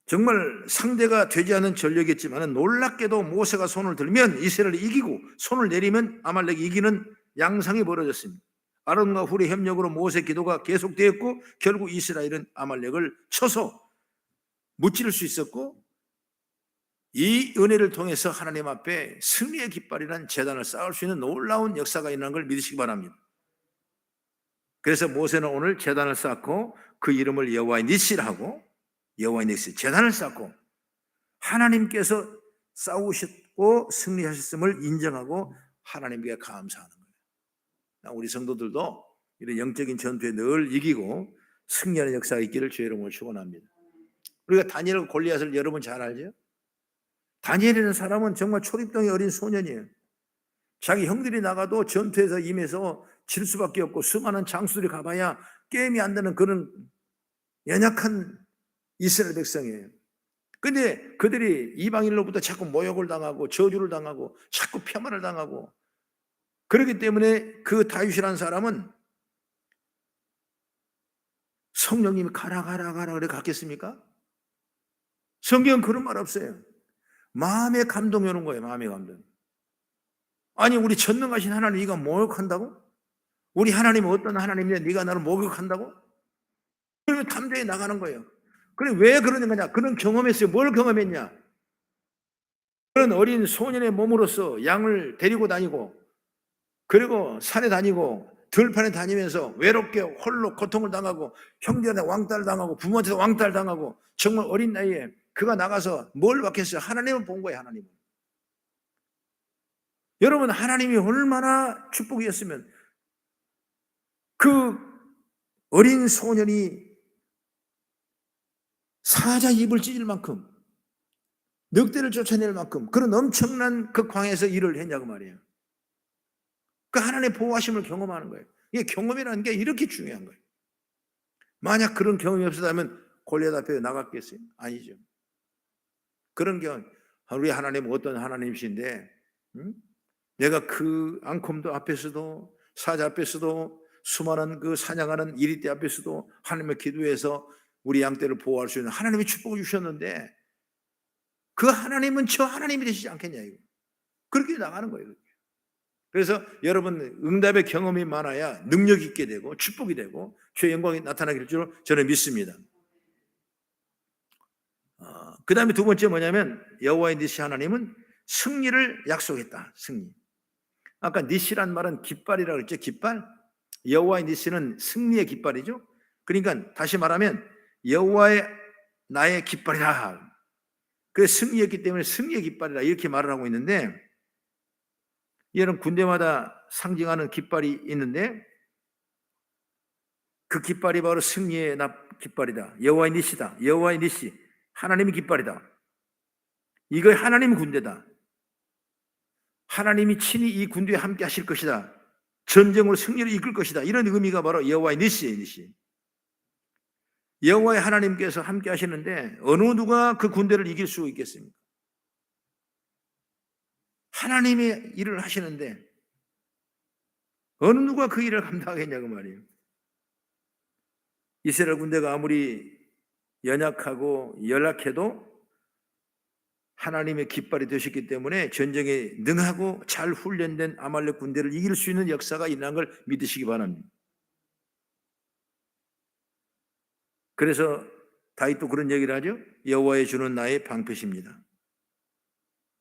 정말 상대가 되지 않은 전력이었지만 놀랍게도 모세가 손을 들면 이스라엘을 이기고 손을 내리면 아말렉이 이기는 양상이 벌어졌습니다. 아론과 훌의 협력으로 모세 기도가 계속되었고 결국 이스라엘은 아말렉을 쳐서 무찌를 수 있었고 이 은혜를 통해서 하나님 앞에 승리의 깃발이라는 제단을 쌓을 수 있는 놀라운 역사가 있는 걸 믿으시기 바랍니다. 그래서 모세는 오늘 제단을 쌓고 그 이름을 여호와의 니시라 하고 여호와의 니시 제단을 쌓고 하나님께서 싸우셨고 승리하셨음을 인정하고 하나님께 감사하는 거예요. 우리 성도들도 이런 영적인 전투에 늘 이기고 승리하는 역사가 있기를 주의 이름으로 축원합니다. 우리가 다니엘과 골리앗을 여러분 잘 알죠? 다니엘이라는 사람은 정말 초립동의 어린 소년이에요. 자기 형들이 나가도 전투에서 임해서 질 수밖에 없고 수많은 장수들이 가봐야 게임이 안 되는 그런 연약한 이스라엘 백성이에요. 근데 그들이 이방인으로부터 자꾸 모욕을 당하고 저주를 당하고 자꾸 폄하를 당하고 그렇기 때문에 그 다윗이라는 사람은 성령님이 가라 그래 갔겠습니까? 성경은 그런 말 없어요. 마음의 감동이 오는 거예요. 마음의 감동. 아니 우리 전능하신 하나님 네가 모욕한다고? 우리 하나님은 어떤 하나님인데 네가 나를 모욕한다고? 그러면 담대히 나가는 거예요. 그래 왜 그러는 거냐? 그런 경험했어요. 뭘 경험했냐? 그런 어린 소년의 몸으로서 양을 데리고 다니고 그리고 산에 다니고 들판에 다니면서 외롭게 홀로 고통을 당하고 형제한테 왕따를 당하고 부모한테 왕따를 당하고 정말 어린 나이에 그가 나가서 뭘 받겠어요? 하나님을 본 거예요. 하나님은. 여러분, 하나님이 얼마나 축복이었으면 그 어린 소년이 사자 입을 찢을 만큼 늑대를 쫓아낼 만큼 그런 엄청난 그 광야에서 일을 했냐고 말이에요. 그 하나님의 보호하심을 경험하는 거예요. 이게 경험이라는 게 이렇게 중요한 거예요. 만약 그런 경험이 없었다면 골리앗 앞에 나갔겠어요? 아니죠. 그런 경험, 우리 하나님은 어떤 하나님이신데 내가 그 앙콤도 앞에서도 사자 앞에서도 수많은 그 사냥하는 이리떼 앞에서도 하나님의 기도해서 우리 양떼를 보호할 수 있는 하나님이 축복을 주셨는데 그 하나님은 저 하나님이 되시지 않겠냐 이거. 그렇게 나가는 거예요. 그래서 여러분 응답의 경험이 많아야 능력 있게 되고 축복이 되고 주의 영광이 나타나길 줄 저는 믿습니다. 그 다음에 두 번째 뭐냐면 여호와의 니시 하나님은 승리를 약속했다. 승리. 아까 니시란 말은 깃발이라고 그랬죠. 깃발. 여호와의 니시는 승리의 깃발이죠. 그러니까 다시 말하면 여호와의 나의 깃발이라. 그래서 승리했기 때문에 승리의 깃발이라 이렇게 말을 하고 있는데 얘는 군대마다 상징하는 깃발이 있는데 그 깃발이 바로 승리의 깃발이다. 여호와의 니시다. 여호와의 니시. 하나님의 깃발이다. 이거 하나님의 군대다. 하나님이 친히 이 군대에 함께 하실 것이다. 전쟁으로 승리를 이끌 것이다. 이런 의미가 바로 여호와의 니시예요. 니시. 여호와의 하나님께서 함께 하시는데 어느 누가 그 군대를 이길 수 있겠습니까? 하나님의 일을 하시는데 어느 누가 그 일을 감당하겠냐고 말이에요. 이스라엘 군대가 아무리 연약하고 연락해도 하나님의 깃발이 되셨기 때문에 전쟁에 능하고 잘 훈련된 아말렉 군대를 이길 수 있는 역사가 있는 걸 믿으시기 바랍니다. 그래서 다윗도 그런 얘기를 하죠. 여호와의 주는 나의 방패십니다.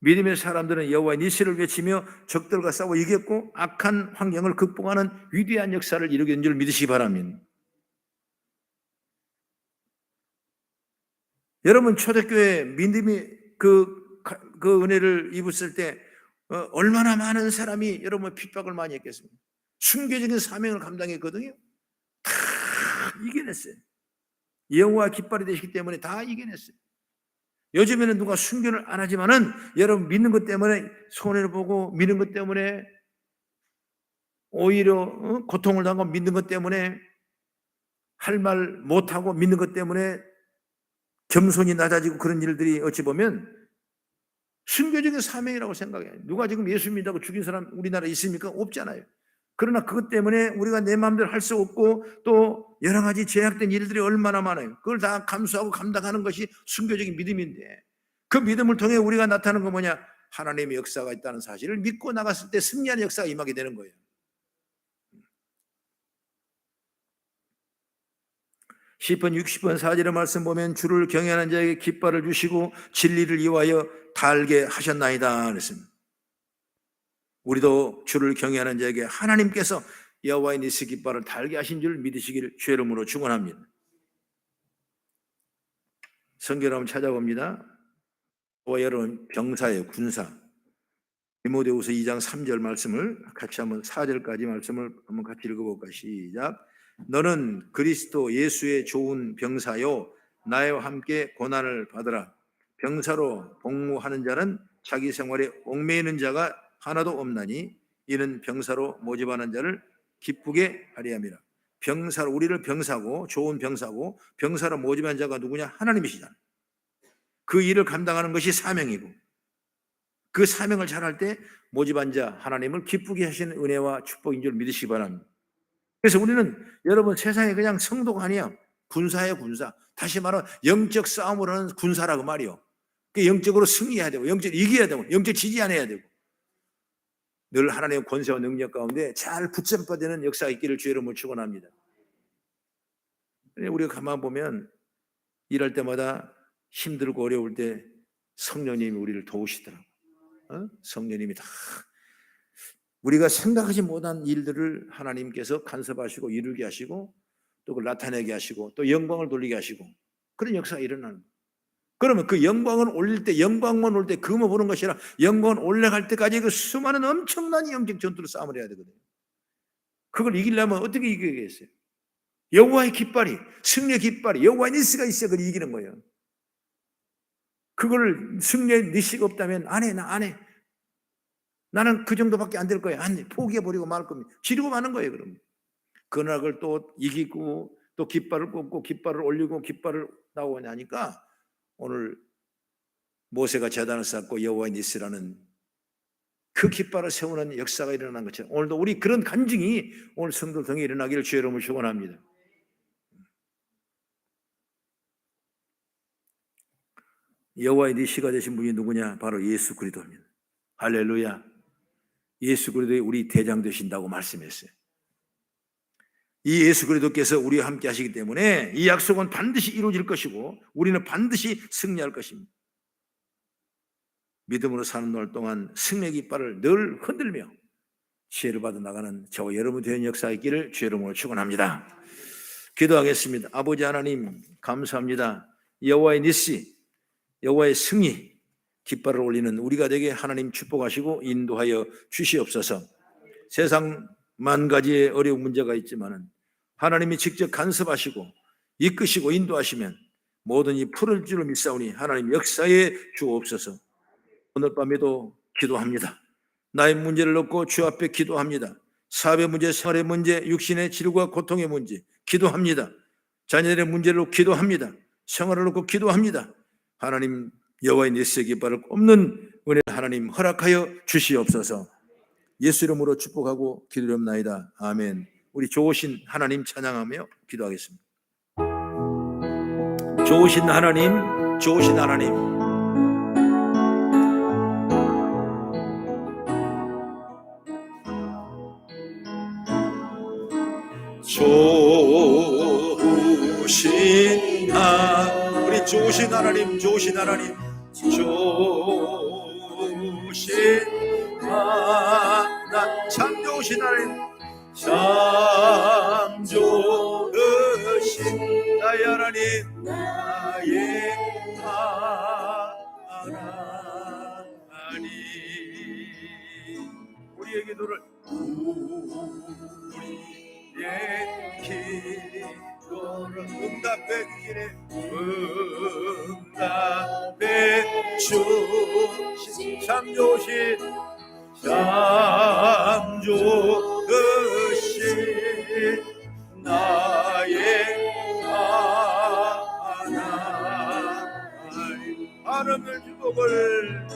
믿음의 사람들은 여호와의 니시를 외치며 적들과 싸워 이겼고 악한 환경을 극복하는 위대한 역사를 이루게 된 줄 믿으시기 바랍니다. 여러분 초대교회 믿음이 그 은혜를 입었을 때 얼마나 많은 사람이 여러분 핍박을 많이 했겠습니까? 순교적인 사명을 감당했거든요. 다 이겨냈어요. 여호와 깃발이 되시기 때문에 다 이겨냈어요. 요즘에는 누가 순교를 안 하지만은 여러분 믿는 것 때문에 손해를 보고 믿는 것 때문에 오히려 고통을 당하고 믿는 것 때문에 할 말 못하고 믿는 것 때문에 겸손이 낮아지고 그런 일들이 어찌 보면 순교적인 사명이라고 생각해요. 누가 지금 예수 믿다고 죽인 사람 우리나라에 있습니까? 없잖아요. 그러나 그것 때문에 우리가 내 마음대로 할 수 없고 또 여러 가지 제약된 일들이 얼마나 많아요. 그걸 다 감수하고 감당하는 것이 순교적인 믿음인데 그 믿음을 통해 우리가 나타나는 건 뭐냐? 하나님의 역사가 있다는 사실을 믿고 나갔을 때 승리하는 역사가 임하게 되는 거예요. 시편 60편 4절의 말씀 보면 주를 경외하는 자에게 깃발을 주시고 진리를 이유하여 달게 하셨나이다 그랬습니다. 우리도 주를 경외하는 자에게 하나님께서 여호와의 니시 깃발을 달게 하신 줄 믿으시기를 주의 이름으로 축원합니다. 성경을 한번 찾아봅니다. 여러분 병사예요. 군사. 디모데후서 2장 3절 말씀을 같이 한번 4절까지 말씀을 한번 같이 읽어볼까? 시작. 너는 그리스도 예수의 좋은 병사요 나와 함께 고난을 받으라. 병사로 복무하는 자는 자기 생활에 얽매이는 자가 하나도 없나니 이는 병사로 모집하는 자를 기쁘게 하리 함이라. 병사로 우리를 병사고 좋은 병사고 병사로 모집한 자가 누구냐? 하나님이시잖아요. 그 일을 감당하는 것이 사명이고 그 사명을 잘할 때 모집한 자 하나님을 기쁘게 하시는 은혜와 축복인 줄 믿으시기 바랍니다. 그래서 우리는 여러분 세상에 그냥 성도가 아니야. 군사예요, 군사. 다시 말하면 영적 싸움을 하는 군사라고 말이요. 그 영적으로 승리해야 되고 영적으로 이겨야 되고 영적 지지 안 해야 되고 늘 하나님의 권세와 능력 가운데 잘 붙잡아되는 역사가 있기를 주의 이름으로 축원합니다. 우리가 가만 보면 일할 때마다 힘들고 어려울 때 성령님이 우리를 도우시더라고요. 성령님이 다 우리가 생각하지 못한 일들을 하나님께서 간섭하시고 이루게 하시고 또 그걸 나타내게 하시고 또 영광을 돌리게 하시고 그런 역사가 일어나는 거예요. 그러면 그 영광을 올릴 때, 영광만 올 때 그것만 보는 것이 아니라 영광을 올라갈 때까지 그 수많은 엄청난 영적 전투로 싸움을 해야 되거든요. 그걸 이기려면 어떻게 이기겠어요? 여호와의 깃발이, 승리의 깃발이 여호와의 니스가 있어야 그걸 이기는 거예요. 그걸 승리의 니스가 없다면 안 해, 나 안 해. 나는 그 정도밖에 안 될 거야. 안 해. 포기해버리고 말 겁니다. 지르고 마는 거예요. 그러면 그 낙을 또 이기고 또 깃발을 꽂고 깃발을 올리고 깃발을 나오냐 하니까 오늘 모세가 제단을 쌓고 여호와의 니스라는 그 깃발을 세우는 역사가 일어난 것처럼 오늘도 우리 그런 간증이 오늘 성도 등에 일어나기를 주의 이름으로 축원합니다. 여호와의 니시가 되신 분이 누구냐? 바로 예수 그리스도입니다. 할렐루야. 예수 그리스도의 우리 대장 되신다고 말씀했어요. 이 예수 그리스도께서 우리와 함께 하시기 때문에 이 약속은 반드시 이루어질 것이고 우리는 반드시 승리할 것입니다. 믿음으로 사는 날 동안 승리의 깃발을 늘 흔들며 지혜를 받아 나가는 저와 여러분 되는 역사가 있기를 주의 이름으로 축원합니다. 기도하겠습니다. 아버지 하나님 감사합니다. 여호와의 니시, 여호와의 승리 깃발을 올리는 우리가 되게 하나님 축복하시고 인도하여 주시옵소서. 세상 만 가지의 어려운 문제가 있지만은 하나님이 직접 간섭하시고 이끄시고 인도하시면 모든 이 풀을 줄로 믿사오니 하나님 역사에 주옵소서. 오늘 밤에도 기도합니다. 나의 문제를 놓고 주 앞에 기도합니다. 사업의 문제, 생활의 문제, 육신의 질과 고통의 문제 기도합니다. 자녀들의 문제를 놓고 기도합니다. 생활을 놓고 기도합니다. 하나님 여호와의 니스의 깃발을 꼽는 은혜 하나님 허락하여 주시옵소서. 예수 이름으로 축복하고 기도합나이다. 아멘. 우리 좋으신 하나님 찬양하며 기도하겠습니다. 좋으신 하나님, 좋으신 하나님. 좋으신 우리 좋으신 하나님, 좋으신 하나님, 좋으신 참 좋으신 하나님, 참 좋으신 나의 하나님, 나의 하나님. 우리의 기도를 응답해 주시네. 응답해 주신 참 좋으신 참 좋으신 나의 하나님. 하나님의 축복을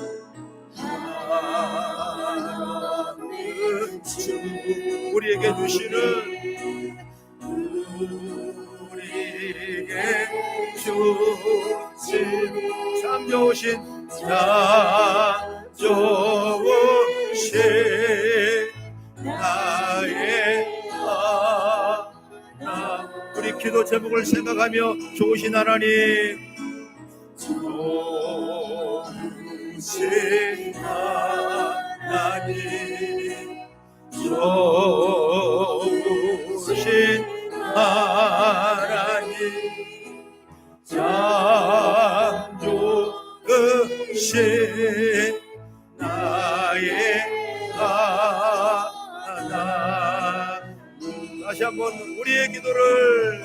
우리에게 주시는 참 좋으신 참 좋으신 나의 하나. 우리 기도 제목을 생각하며 좋으신 하나님, 좋으신 하나님, 좋으신 하나님, 참 좋으신 나의 하나. 다시 한번 우리의 기도를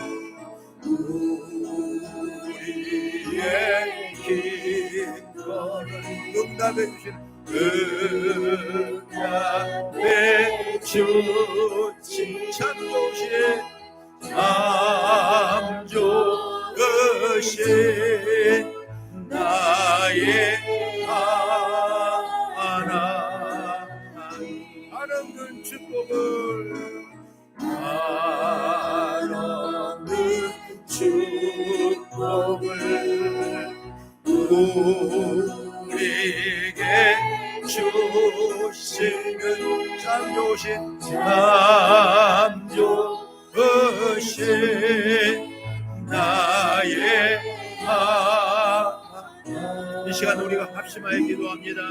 응답해 주시는 응답해 주신 참 좋으신 참 좋으신 나의 하나. 하나님 축복을 하나님 축복을 우리에게 주시는 참 좋으신 참 좋으신 나의 이 시간 우리가 합심하여 기도합니다.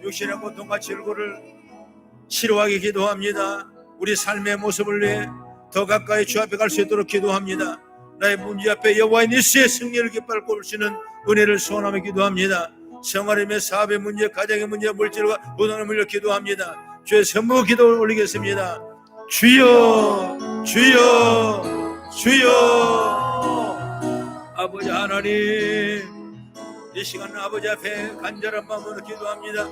육신의 고통과 질고를 치료하게 기도합니다. 우리 삶의 모습을 위해 더 가까이 주 앞에 갈 수 있도록 기도합니다. 나의 문제 앞에 여호와의 니스의 승리를 깃발 꼽을 수 있는 은혜를 소원하며 기도합니다. 생활의 사업의 문제, 가정의 문제, 물질과 부동산의 문제 기도합니다. 주의 선무 기도를 올리겠습니다. 주여, 주여, 주여. 아버지 하나님, 이 시간 아버지 앞에 간절한 마음으로 기도합니다.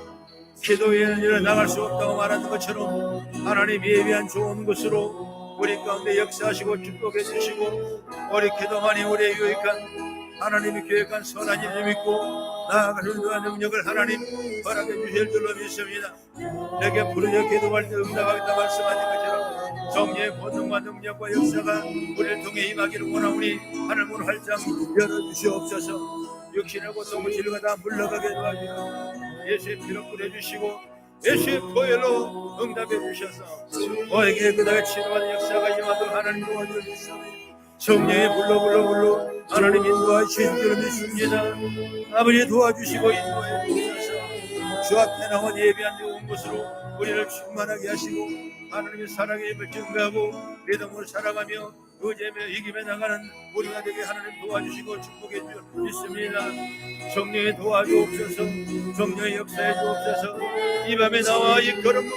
기도에는 일어나갈 수 없다고 말하는 것처럼 하나님 예비한 좋은 곳으로 우리 가운데 역사하시고 축복해 주시고, 우리 기도만이 우리의 유익한 하나님이 계획한 선한 일을 믿고 나아가는 능력을 하나님 허락해 주실 줄로 믿습니다. 내게 부르짖어 기도할 때 응답하겠다 말씀하신 것처럼 성령의 권능과 능력과 역사가 우리를 통해 임하기를 원하오니 하늘 문 활짝 열어주시옵소서. 육신의 고통과 질과 다 물러가게 도와주시고 예수의 피로 뿌려주시고 예수의 보혈로 응답해 주셔서 너에게 그다의 치료하는 역사가 임하도록 하나님 도와주시옵소서. 성령의 불러 하나님 인도하여 주신 줄 믿습니다. 아버지 도와주시고 인도해 주셔서 주 앞에 나온 예비한 좋은 곳으로 우리를 충만하게 하시고 하나님의 사랑의 입을 증거하고 믿음으로 살아가며 의지하며 이기며 나가는 우리가 되게 하나님 도와주시고 축복해 주 믿습니다. 성령의 도와주옵소서. 성령의 역사해 주옵소서. 이 밤에 나와 이 걸음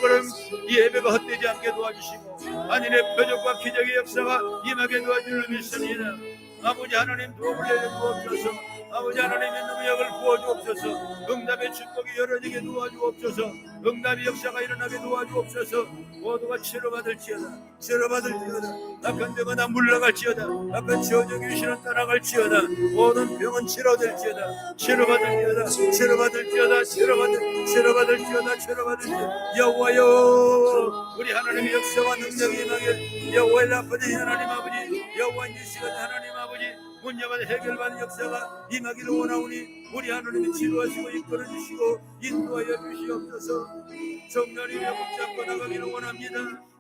이 예배가 헛되지 않게 도와주시고 하늘의 표적과 기적의 역사가 임하게 도와주려 믿습니다. 아버지 하나님 도움을 내려주옵소서. 아버지 하나님의 능력을 부어주옵소서. 응답의 축복이 열어지게 도와주옵소서. 응답의 역사가 일어나게 도와주옵소서. 모두가 치료받을지어다. 악한 병은 물러갈지어다. 악한 지어져 귀신은 따라갈지어다. 모든 병은 치료받을지어다. 여호와여, 우리 하나님의 역사와 능력이 임하게 여호와의 아버지 하나님 아버지 여호와의 니시가 하나님 아버지 문제가 해결받는 역사가 임하기를 원하오니 우리 하나님이 치료하시고 이끌어주시고 인도하여 주시옵소서. 성령님의 붙잡고 나가기를 원합니다.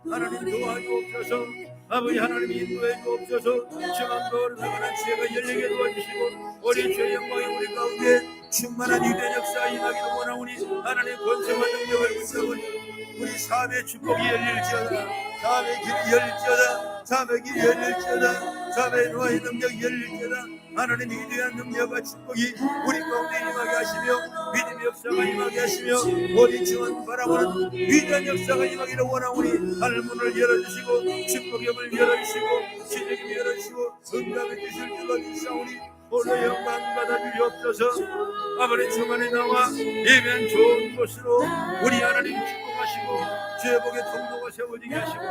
하나님 도와주옵소서. 아버지 하나님 인도해 주옵소서. 중앙과 어른들과 지혜가 열리게 도와주시고 우리 주의 영광이 우리 가운데 충만한 위대한 역사가 임하기를 원하오니 하나님 권세와 능력을 붙잡으니 우리 사업의 축복이 열릴지어다. 사업의 길이 열릴지어다. 사업의 노아의 능력이 열릴지어다. 하나님 위대한 능력과 축복이 우리 가운데 임하게 하시며 믿음의 역사가 임하게 하시며 모든 증언 바라보는 위대한 역사가 임하기를 원하오니 하늘문을 열어주시고 축복의 문을 열어주시고 지적의 문을 열어주시고 응답해 주실 줄로 믿사오니 오늘 영광 받아주시옵소서. 아버지 주만에 나와 예배한 좋은 곳으로 우리 하나님 축복하시고 주의 복의 통로가 세워지게 하시고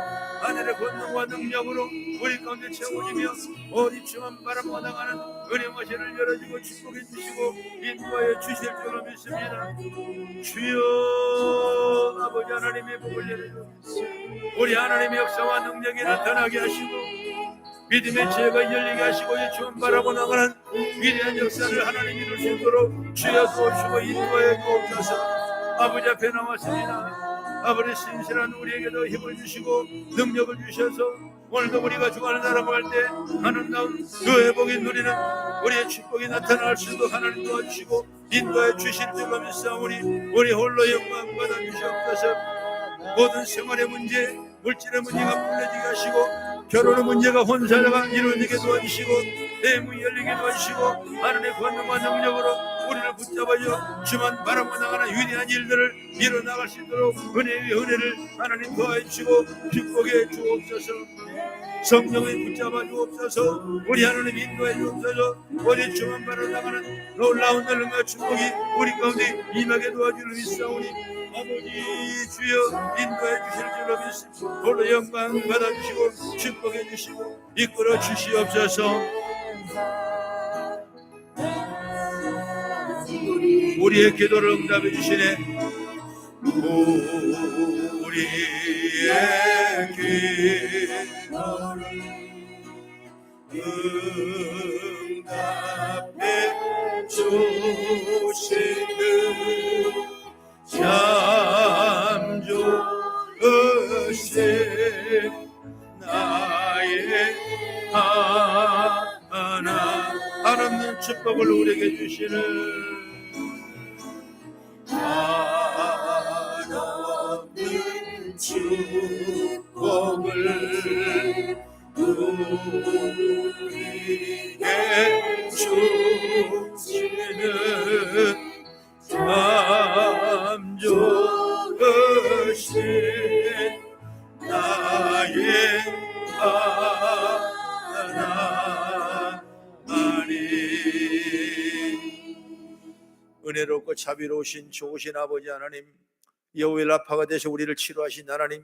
하늘의 권능과 능력으로 우리 가운데 채워지며 어디 주만 바라보다가는 은혜 머신을 열어주고 축복해 주시고 인도하여 주실 줄로 믿습니다. 주여, 아버지 하나님의 복을 열어주시고 우리 하나님의 역사와 능력이 나타나게 하시고 믿음의 지혜가 열리게 하시고 이 주만 바라보 나가는 위대한 역사를 하나님 이룰 수 있도록 주여 도우시고 인도하여 주옵소서. 아버지 앞에 나왔습니다. 아버지 신실한 우리에게도 힘을 주시고 능력을 주셔서 오늘도 우리가 주관을 나라고 할 때 아름다운 그 회복이 누리는 우리의 축복이 나타날 수 있도록 하나님 도와주시고 인도해 주실 줄로 믿사오니 우리 홀로 영광 받아 주시옵소서. 모든 생활의 문제, 물질의 문제가 풀려지게 하시고 결혼의 문제가 혼사가 이루어지게 도와주시고 내 문이 열리게 도와주시고 하나님의 권능과 능력으로 우리를 붙잡아줘 주만 바라보 나가는 위대한 일들을 이뤄나갈 수 있도록 은혜의 은혜를 하나님 도와주시고 축복해 주옵소서. 성령을 붙잡아 주옵소서. 우리 하나님 인도해 주옵소서. 우리 주만 바라보 나가는 놀라운 은혜와 축복이 우리 가운데 임하게 도와주는 믿사오니 아버지 주여 인도해 주실 줄로 믿습니다. 홀로 영광 받아주시고 축복해 주시고 이끌어 주시옵소서. 우리의 기도를 응답해 주시네. 우리의 기도를 응답해 주시는 참 좋으신 나의 하나님 축복을 우리에게 주시는 하나님 축복을 우리에게 주시는 참 좋으신 나의 하나님. 은혜롭고 자비로우신 좋으신 아버지 하나님, 여호와의 라파가 되셔 우리를 치료하신 하나님,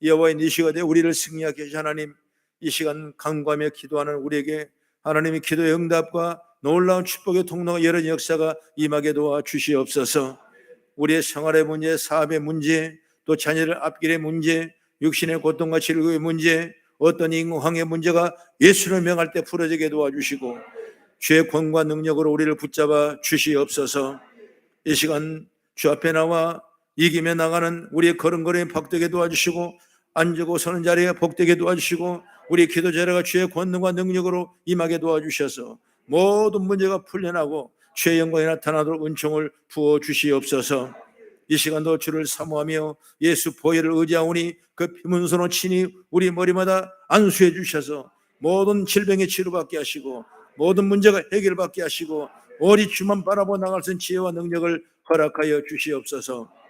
여호와의 니시가 되어 우리를 승리하게 하신 하나님, 이 시간 간구하며 기도하는 우리에게 하나님의 기도의 응답과 놀라운 축복의 통로가 열린 역사가 임하게 도와주시옵소서. 우리의 생활의 문제, 사업의 문제, 또 자녀를 앞길의 문제, 육신의 고통과 질고의 문제, 어떤 인공황의 문제가 예수를 명할 때 풀어지게 도와주시고 주의 권과 능력으로 우리를 붙잡아 주시옵소서. 이 시간 주 앞에 나와 이기며 나가는 우리의 걸음걸음이 복되게 도와주시고 앉고 서는 자리에 복되게 도와주시고 우리 기도 자리가 주의 권능과 능력으로 임하게 도와주셔서 모든 문제가 풀려나고 주의 영광이 나타나도록 은총을 부어주시옵소서. 이 시간도 주를 사모하며 예수 보혈을 의지하오니 그 피문서로 친히 우리 머리마다 안수해 주셔서 모든 질병에 치료받게 하시고 모든 문제가 해결받게 하시고 오직 주만 바라보고 나갈 수 있는 지혜와 능력을 허락하여 주시옵소서.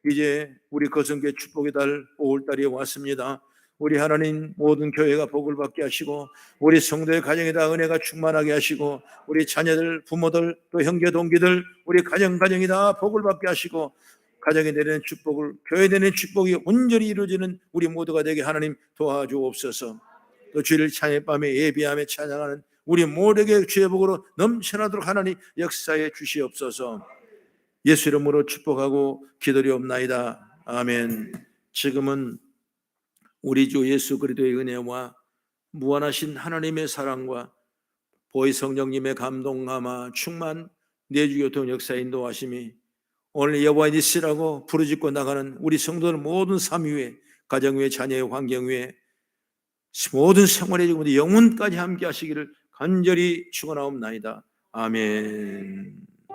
이제 우리 거성교회 축복의 달 5월달이 왔습니다. 우리 하나님 모든 교회가 복을 받게 하시고 우리 성도의 가정에다 은혜가 충만하게 하시고 우리 자녀들, 부모들, 또 형제, 동기들 우리 가정이 다 복을 받게 하시고 가정에 내리는 축복을, 교회에 내리는 축복이 온전히 이루어지는 우리 모두가 되게 하나님 도와주옵소서. 또 주일 찬양 밤에 예비하며 찬양하는 우리 모두에게 주의 복으로 넘쳐나도록 하나님 역사해 주시옵소서. 예수 이름으로 축복하고 기도리옵나이다. 아멘. 지금은 우리 주 예수 그리스도의 은혜와 무한하신 하나님의 사랑과 보혜 성령님의 감동감화 충만 내주교통 역사 인도하심이 오늘 여호와의 니시라고 부르짖고 나가는 우리 성도들 모든 삶 위에, 가정 위에, 자녀의 환경 위에, 모든 생활의 영혼까지 함께 하시기를 간절히 축원하옵나이다. 아멘.